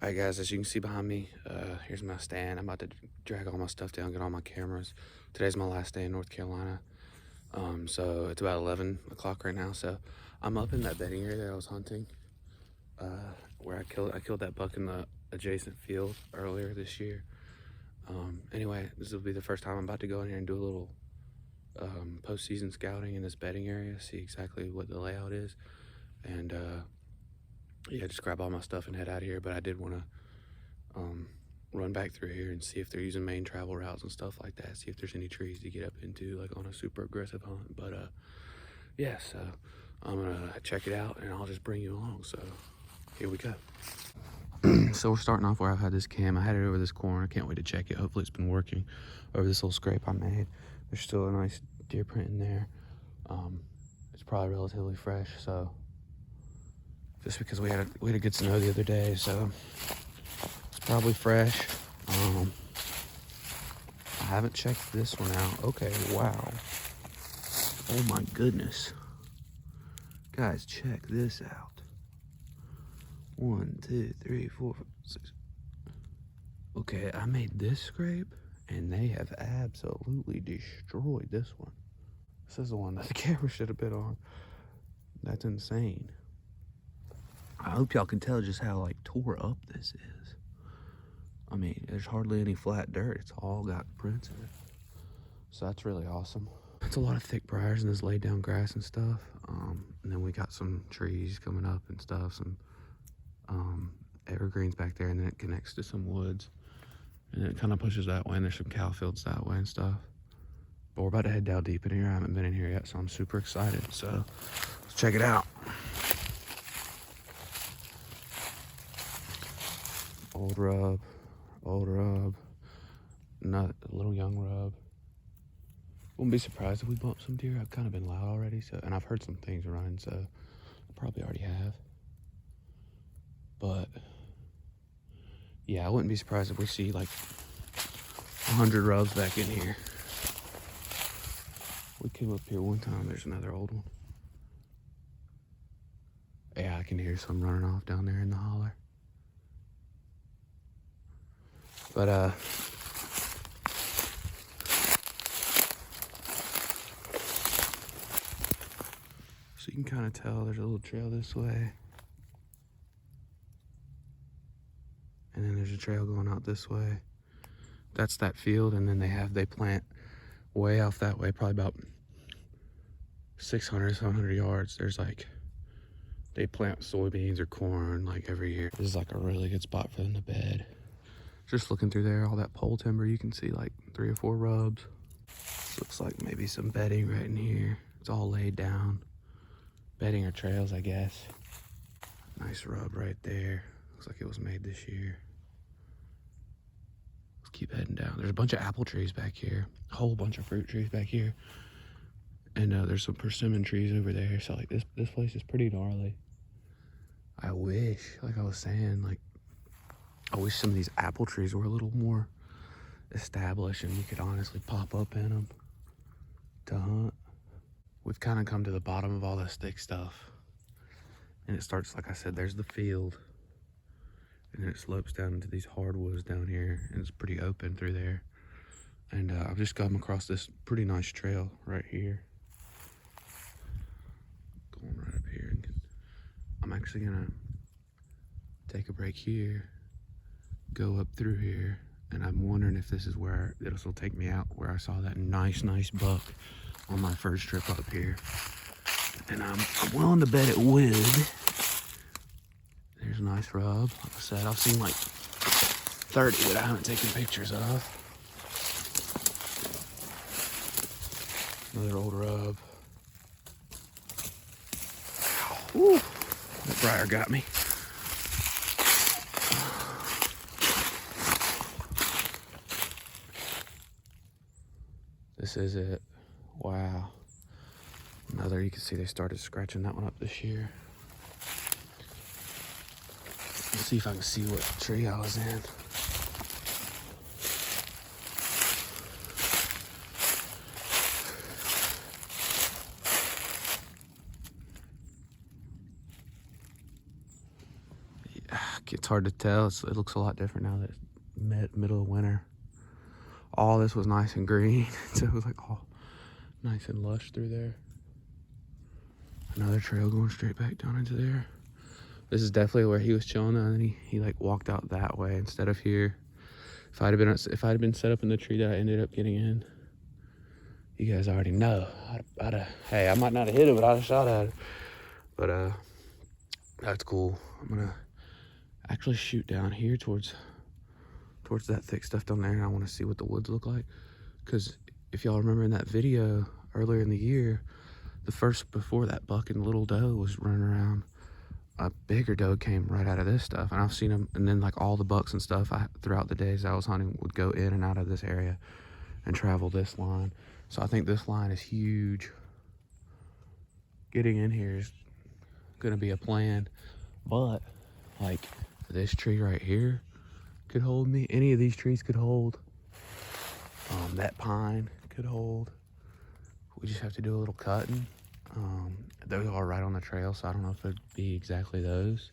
Alright guys, as you can see behind me, here's my stand. I'm about to drag all my stuff down, get all my cameras. Today's my last day in North Carolina. So it's about 11 o'clock right now. So I'm up in that bedding area that I was hunting, where I killed that buck in the adjacent field earlier this year. Anyway, this will be the first time I'm about to go in here and do a little postseason scouting in this bedding area, see exactly what the layout is, and yeah, just grab all my stuff and head out of here. But I did want to run back through here and see if they're using main travel routes and stuff like that, see if there's any trees to get up into, like on a super aggressive hunt. But yeah, so I'm gonna check it out and I'll just bring you along. So here we go. So we're starting off where I've had this cam. I had it over this corner. I can't wait to check it. Hopefully it's been working over this little scrape I made. There's still a nice deer print in there. It's probably relatively fresh, so just because we had a good snow the other day, so it's probably fresh. I haven't checked this one out. Okay, wow. Oh my goodness. Guys, check this out. 1, 2, 3, 4, 5, 6. Okay, I made this scrape and they have absolutely destroyed this one. This is the one that the camera should have been on. That's insane. I hope y'all can tell just how like tore up this is. I mean, there's hardly any flat dirt. It's all got prints in it. So that's really awesome. It's a lot of thick briars and this laid down grass and stuff. And then we got some trees coming up and stuff, some evergreens back there, and then it connects to some woods. And it kind of pushes that way, and there's some cow fields that way and stuff. But we're about to head down deep in here. I haven't been in here yet, so I'm super excited. So let's check it out. Old rub, not a little young rub. Wouldn't be surprised if we bump some deer. I've kind of been loud already, so, and I've heard some things running, so I probably already have. But yeah, I wouldn't be surprised if we see like 100 rubs back in here. We came up here one time. There's another old one. Yeah, I can hear some running off down there in the holler. But so you can kind of tell there's a little trail this way, and then there's a trail going out this way. That's that field, and then they plant way off that way, probably about 600, 700 yards. There's like, they plant soybeans or corn like every year. This is like a really good spot for them to bed. Just looking through there, all that pole timber, you can see like 3 or 4 rubs. This looks like maybe some bedding right in here. It's all laid down. Bedding or trails, I guess. Nice rub right there. Looks like it was made this year. Let's keep heading down. There's a bunch of apple trees back here. A whole bunch of fruit trees back here. And there's some persimmon trees over there. So like this place is pretty gnarly. I wish, like I was saying, like I wish some of these apple trees were a little more established and you could honestly pop up in them to hunt. We've kind of come to the bottom of all this thick stuff. And it starts, like I said, there's the field. And then it slopes down into these hardwoods down here. And it's pretty open through there. And I've just come across this pretty nice trail right here. Going right up here. And I'm actually gonna take a break here, go up through here, and I'm wondering if this is where this will take me out, where I saw that nice buck on my first trip up here. And I'm willing to bet it would. There's a nice rub. Like I said, I've seen like 30 that I haven't taken pictures of. Another old rub. Woo, that briar got me. This is it. Wow. Another, you can see they started scratching that one up this year. Let's see if I can see what tree I was in. Yeah, hard to tell. It looks a lot different now that it's middle of winter. All this was nice and green, so it was like all nice and lush through there. Another trail going straight back down into there. This is definitely where he was chilling, and then he like walked out that way instead of here. If I'd have been set up in the tree that I ended up getting in, you guys already know. Hey, I might not have hit it, but I'd have shot at it. But that's cool. I'm gonna actually shoot down here towards that thick stuff down there, and I want to see what the woods look like. Because if y'all remember in that video earlier in the year, before that buck and little doe was running around, a bigger doe came right out of this stuff, and I've seen them. And then like all the bucks and stuff throughout the days I was hunting would go in and out of this area and travel this line. So I think this line is huge. Getting in here is gonna be a plan, but like this tree right here could hold me. Any of these trees could hold. That pine could hold. We just have to do a little cutting. Those are right on the trail, so I don't know if it'd be exactly those.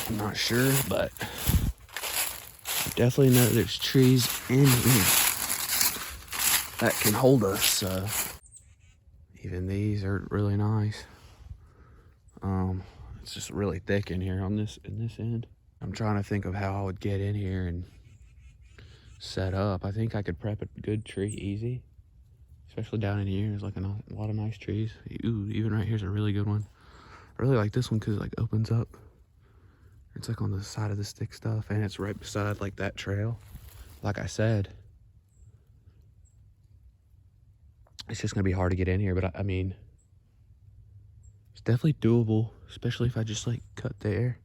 I'm not sure, but I definitely know there's trees in here that can hold us. So even these are really nice. It's just really thick in here in this end. I'm trying to think of how I would get in here and set up. I think I could prep a good tree easy. Especially down in here, there's like a lot of nice trees. Ooh, even right here's a really good one. I really like this one because it like opens up. It's like on the side of this thick stuff, and it's right beside like that trail. Like I said, it's just gonna be hard to get in here, but I mean, it's definitely doable, especially if I just like cut there.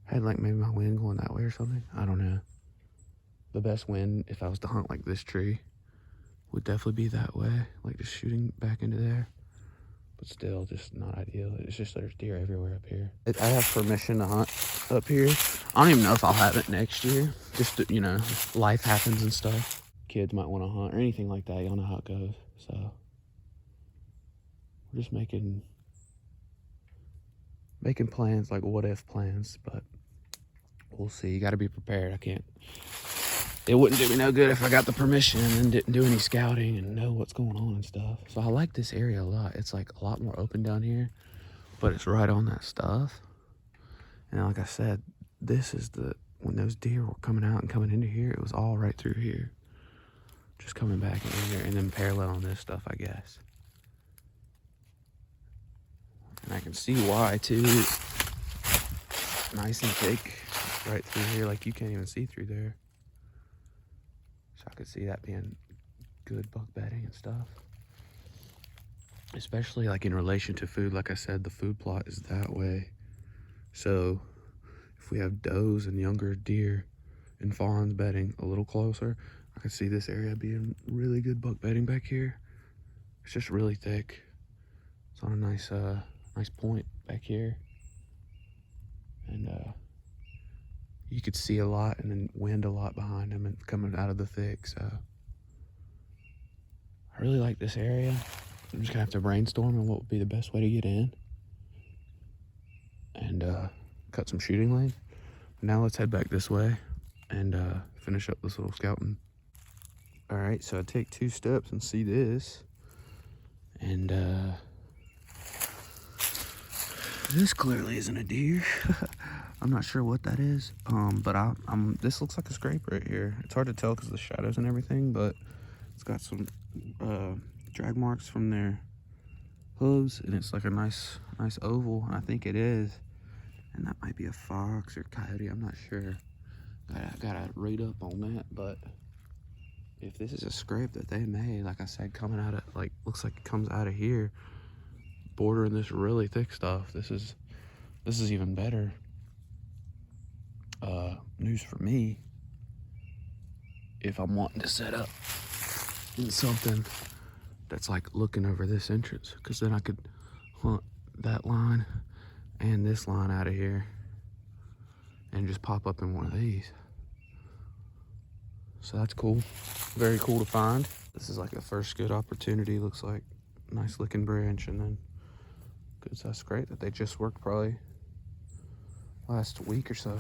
Had like maybe my wind going that way or something. I don't know. The best wind if I was to hunt like this tree would definitely be that way, like just shooting back into there. But still, just not ideal. It's just there's deer everywhere up here. I have permission to hunt up here. I don't even know if I'll have it next year. Just to, you know, life happens and stuff. Kids might want to hunt or anything like that. Y'all know how it goes. So we're just making plans, like what if plans. But we'll see. You got to be prepared. It wouldn't do me no good if I got the permission and then didn't do any scouting and know what's going on and stuff. So I like this area a lot. It's like a lot more open down here, but it's right on that stuff. And like I said, this is when those deer were coming out and coming into here, it was all right through here. Just coming back in here and then parallel on this stuff, I guess. And I can see why too. Nice and thick right through here, like you can't even see through there. I could see that being good buck bedding and stuff. Especially like in relation to food. Like I said, the food plot is that way. So if we have does and younger deer and fawns bedding a little closer, I could see this area being really good buck bedding back here. It's just really thick. It's on a nice point back here. And you could see a lot and then wind a lot behind them and coming out of the thick. So I really like this area. I'm just gonna have to brainstorm on what would be the best way to get in and cut some shooting lane. Now let's head back this way and finish up this little scouting. All right, so I take 2 steps and see this, and this clearly isn't a deer. I'm not sure what that is, but this looks like a scrape right here. It's hard to tell because of the shadows and everything, but it's got some drag marks from their hooves, and it's like a nice oval, and I think it is. And that might be a fox or coyote, I'm not sure. Gotta read up on that, but if this is a scrape that they made, like I said, coming out of, like, looks like it comes out of here, bordering this really thick stuff, this is even better news for me if I'm wanting to set up in something that's like looking over this entrance, because then I could hunt that line and this line out of here and just pop up in one of these. So that's cool, very cool to find. This is like the first good opportunity. Looks like nice looking branch, and then good size scrape that they just worked probably last week or so.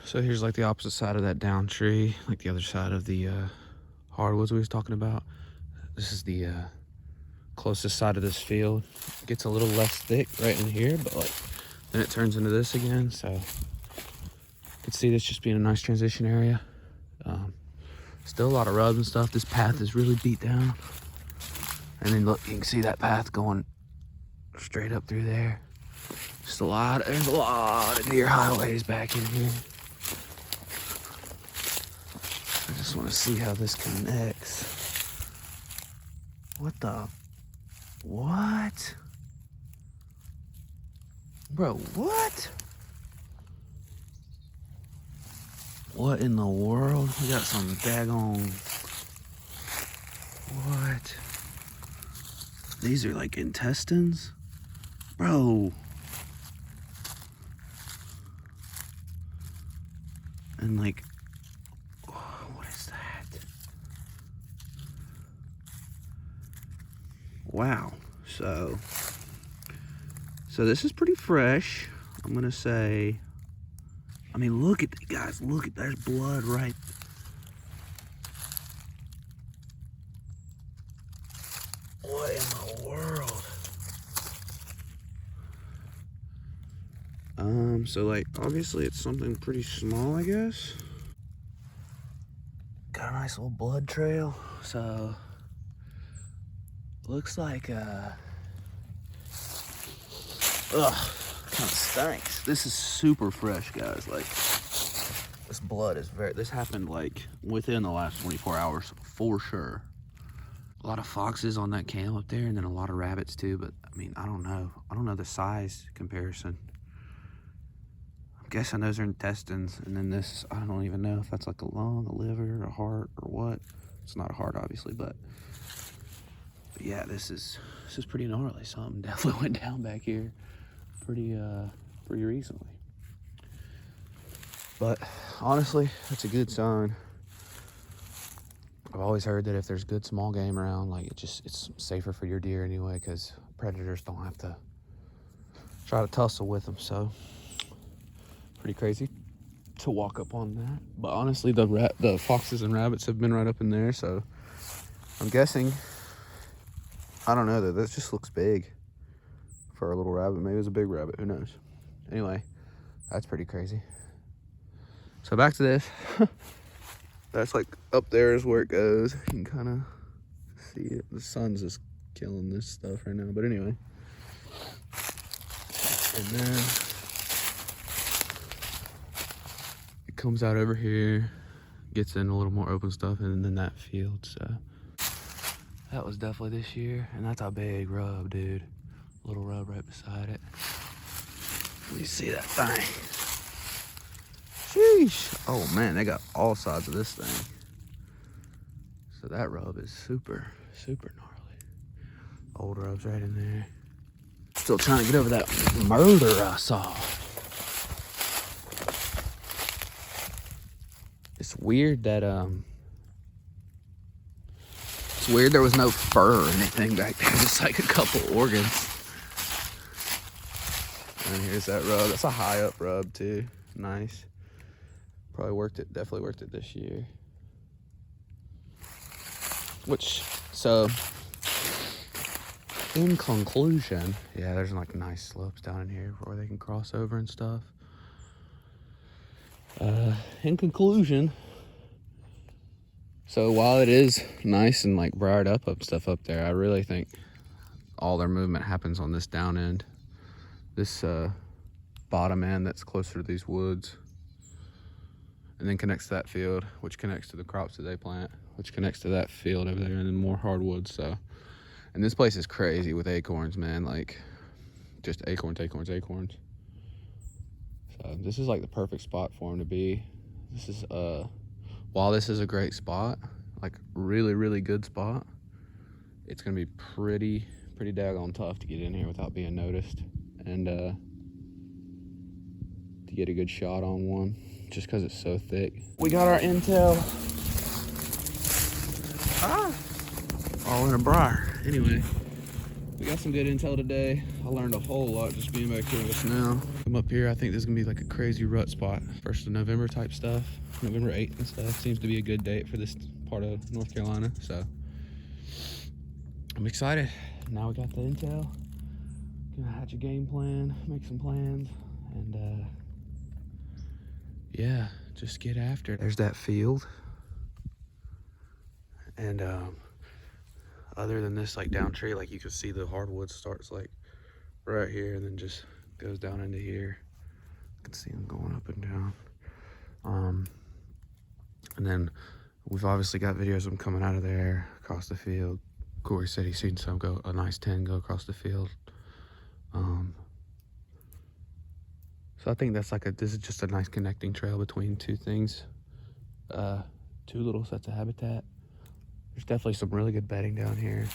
So here's like the opposite side of that down tree, like the other side of the hardwoods we was talking about. This is the closest side of this field. It gets a little less thick right in here, but like then it turns into this again. So you can see this just being a nice transition area. Still a lot of rubs and stuff. This path is really beat down. And then look, you can see that path going straight up through there. Just there's a lot of deer highways back in here. I just want to see how this connects. What? Bro, what? What in the world? We got some daggone... What? These are like intestines? Bro. And like... what is that? Wow. So this is pretty fresh. I'm gonna say... I mean, look at the guys. Look at, there's blood right. What in the world? So like, obviously it's something pretty small, I guess. Got a nice little blood trail. So, looks like, ugh, kind of stinks. This is super fresh, guys. Like, this blood is this happened like within the last 24 hours for sure. A lot of foxes on that cam up there, and then a lot of rabbits too, but I mean, I don't know the size comparison. I guess I know those are intestines, and then this, I don't even know if that's like a lung, a liver, a heart, or what. It's not a heart, obviously, but yeah, this is pretty gnarly. Something definitely went down back here pretty recently. But honestly, that's a good sign. I've always heard that if there's good small game around, like it's safer for your deer anyway, because predators don't have to try to tussle with them. So pretty crazy to walk up on that. But honestly, the foxes and rabbits have been right up in there, so I'm guessing, I don't know, that this just looks big for a little rabbit. Maybe it's a big rabbit, who knows. Anyway, that's pretty crazy. So back to this. That's like up there is where it goes. You can kind of see it. The sun's just killing this stuff right now, but anyway. And then it comes out over here, gets in a little more open stuff, and then that field. So that was definitely this year, and that's a big rub, dude. Little rub right beside it. Let me see that thing. Sheesh. Oh man, they got all sides of this thing. So that rub is super gnarly. Old rubs right in there. Still trying to get over that murder I saw. It's weird that it's weird there was no fur or anything back there, just like a couple organs. And here's that rub. That's a high up rub too. Nice. Definitely worked it this year. So in conclusion, yeah, there's like nice slopes down in here where they can cross over and stuff. In conclusion, so while it is nice and like briared up stuff up there, I really think all their movement happens on this down end. This bottom end that's closer to these woods. And then connects to that field, which connects to the crops that they plant, which connects to that field over there, and then more hardwoods. So, and this place is crazy with acorns, man. Like, just acorns. So this is like the perfect spot for them to be. This is while this is a great spot, like really good spot, it's gonna be pretty daggone tough to get in here without being noticed, and to get a good shot on one. Just because it's so thick. We got our intel. all in a briar. Anyway, we got some good intel today. I learned a whole lot just being back here just now. Come up here, I think this is gonna be like a crazy rut spot. 1st of November type stuff. November 8th and stuff. Seems to be a good date for this part of North Carolina. So I'm excited. Now we got the intel. Gonna hatch a game plan, make some plans, and yeah, just get after it. There's that field. And other than this like down tree, like you can see the hardwood starts like right here and then just goes down into here. You can see them going up and down. And then we've obviously got videos of them coming out of there across the field. Corey said he's seen some go, a nice 10 go across the field. So I think that's like this is just a nice connecting trail between two things. 2 little sets of habitat. There's definitely some really good bedding down here.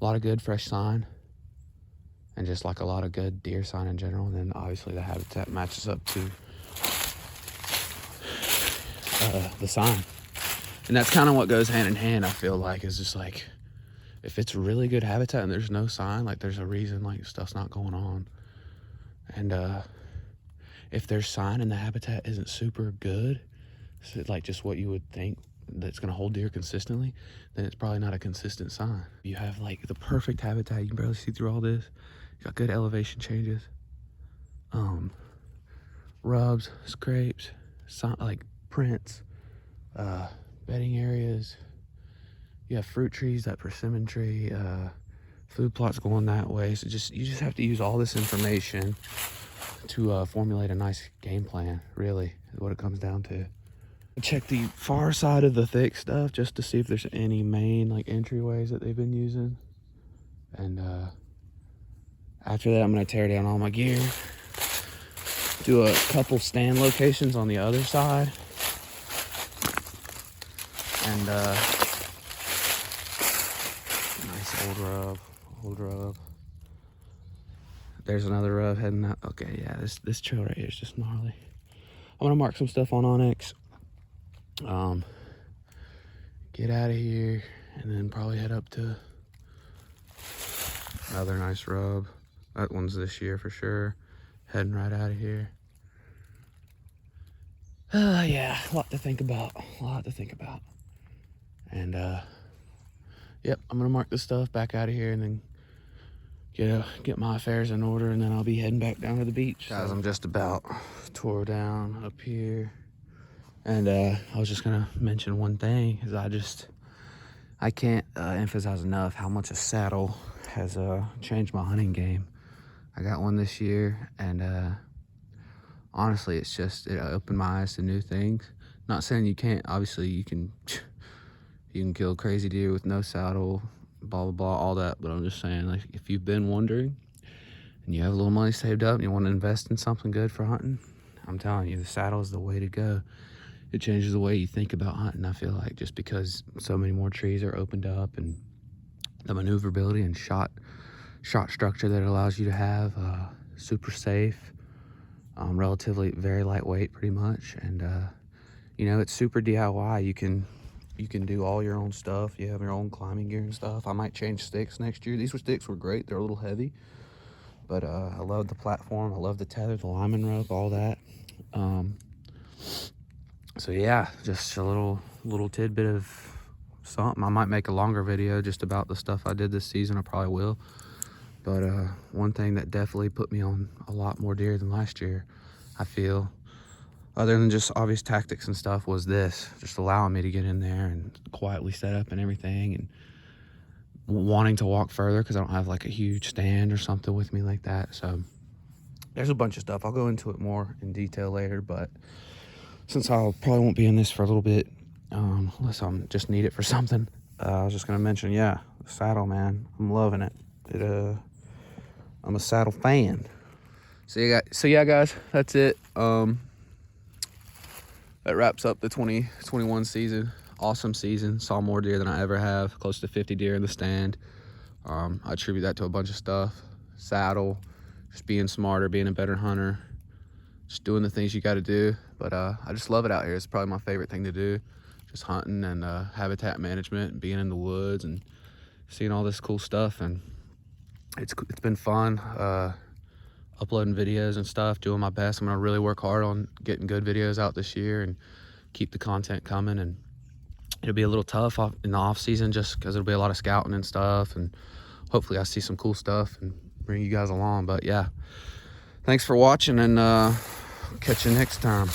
A lot of good fresh sign. And just like a lot of good deer sign in general. And then obviously the habitat matches up to the sign. And that's kind of what goes hand in hand, I feel like, is just like, if it's really good habitat and there's no sign, like there's a reason like stuff's not going on. And if there's sign and the habitat isn't super good, so like just what you would think that's gonna hold deer consistently, then it's probably not a consistent sign. You have like the perfect habitat, you can barely see through all this. You got good elevation changes, rubs, scrapes, like prints, bedding areas. You have fruit trees, that persimmon tree, food plots going that way. So you just have to use all this information to formulate a nice game plan, really, is what it comes down to. Check the far side of the thick stuff just to see if there's any main like entryways that they've been using. And after that, I'm gonna tear down all my gear, do a couple stand locations on the other side, and nice old rub. There's another rub heading out. Okay, yeah, this trail right here is just gnarly. I'm gonna mark some stuff on Onyx. Get out of here, and then probably head up to another nice rub. That one's this year for sure. Heading right out of here. Yeah, a lot to think about. And yep, I'm gonna mark this stuff, back out of here, and then get my affairs in order, and then I'll be heading back down to the beach. Guys, I'm just about tore down up here. And I was just gonna mention one thing, is I can't emphasize enough how much a saddle has changed my hunting game. I got one this year, and honestly, it opened my eyes to new things. Not saying you can't, obviously you can kill crazy deer with no saddle, blah blah blah, all that, but I'm just saying, like, if you've been wondering and you have a little money saved up and you want to invest in something good for hunting, I'm telling you, the saddle is the way to go. It changes the way you think about hunting, I feel like, just because so many more trees are opened up, and the maneuverability and shot structure that it allows you to have, super safe, relatively very lightweight pretty much, and it's super DIY. You can do all your own stuff. You have your own climbing gear and stuff. I might change sticks next year. These sticks were great. They're a little heavy, but I love the platform. I love the tether, the lineman rope, all that. So yeah, just a little tidbit of something. I might make a longer video just about the stuff I did this season. I probably will. But one thing that definitely put me on a lot more deer than last year, I feel, other than just obvious tactics and stuff, was this. Just allowing me to get in there and quietly set up and everything, and wanting to walk further because I don't have like a huge stand or something with me like that. So there's a bunch of stuff. I'll go into it more in detail later, but since I probably won't be in this for a little bit, unless I'm just need it for something, I was just gonna mention, yeah, the saddle, man, I'm loving it. I'm a saddle fan. So yeah, guys, that's it. That wraps up the 2021 season. Awesome season. Saw more deer than I ever have. Close to 50 deer in the stand. I attribute that to a bunch of stuff. Saddle, just being smarter, being a better hunter, just doing the things you got to do. But I just love it out here. It's probably my favorite thing to do, just hunting and habitat management and being in the woods and seeing all this cool stuff, and it's been fun uploading videos and stuff, doing my best. I'm gonna really work hard on getting good videos out this year and keep the content coming. And it'll be a little tough in the off season just because it'll be a lot of scouting and stuff, and hopefully I see some cool stuff and bring you guys along. But yeah, thanks for watching, and catch you next time.